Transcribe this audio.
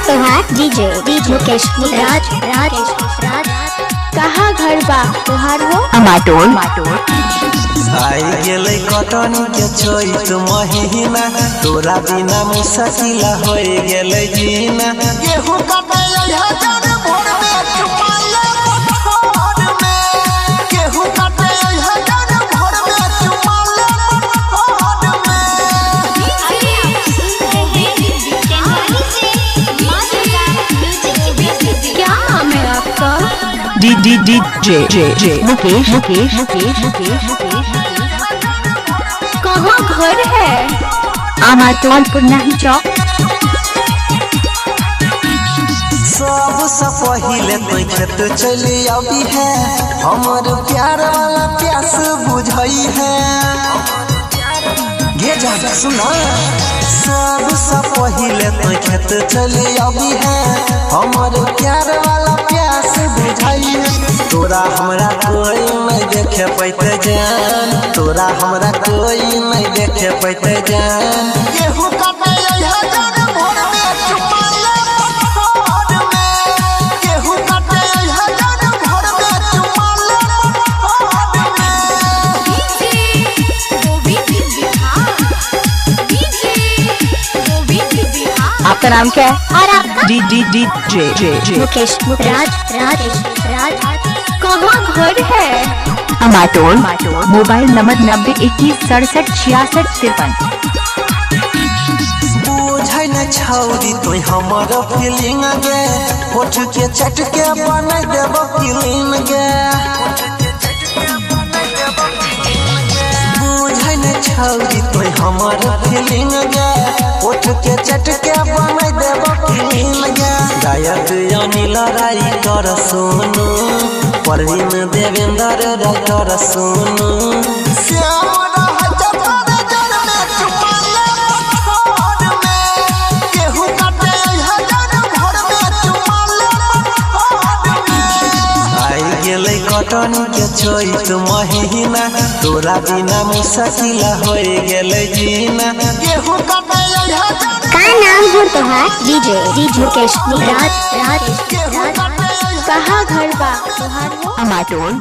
तोहार डीजे मुकेश राज कहाँ घर बा तोहार हो अमाटोल आई गेलै कटनी के चैत महीना तोरा बिना मुश्किल हो गेलै जीना गेहूं काटे हजार भोर में चुमाले पठार में गेहूं काटे हजार भोर में चुमाले पठार में। क्या नाम है आपका? जे मुकेश कहाँ घर है? अमाटोल पुरनाही चौक। सबसे पहिले तो खेत चली अभी है हमर प्यार वाला प्यास बुझाई है गे जा सुना सबसे पहिले तो खेत चली अभी है हमर प्यार वाला प्यास बुझाई है तोरा हमरा कोई नहीं देखे पैते जान तोरा हमरा कोई नहीं देखे पैते जान गेहूं काटे हजार भोर में चुमाले पठार में गेहूं काटे हजार भोर में चुमाले पठार में। आपका नाम क्या है? और आपका? जे मुकेश राज कहाँ घर है? अमाटोल मोबाइल नंबर 9021676653। बुझै न छौरी तोय हमर फीलिंग गे होठ के चट के बना देब फीलिंग गे बुझै न छौरी तोय हमर फीलिंग गे होठ के चट के बना देब फीलिंग गे गायक अनिल राय कर सुनु परवीन देवेंद्र राय कर सुनु श्याम राज कर जर में चुमाले पठार में गेहूं काटे हजार भोर में चुमाले पठार में आई गेलै कटनी के चैत महीना तोरा बिना मुश्किल हो गेलै जीना गेहूं काटे हजार का नाम है तोहार? डीजे मुकेश राज कहाँ घर बा तोहार हो? अमाटोल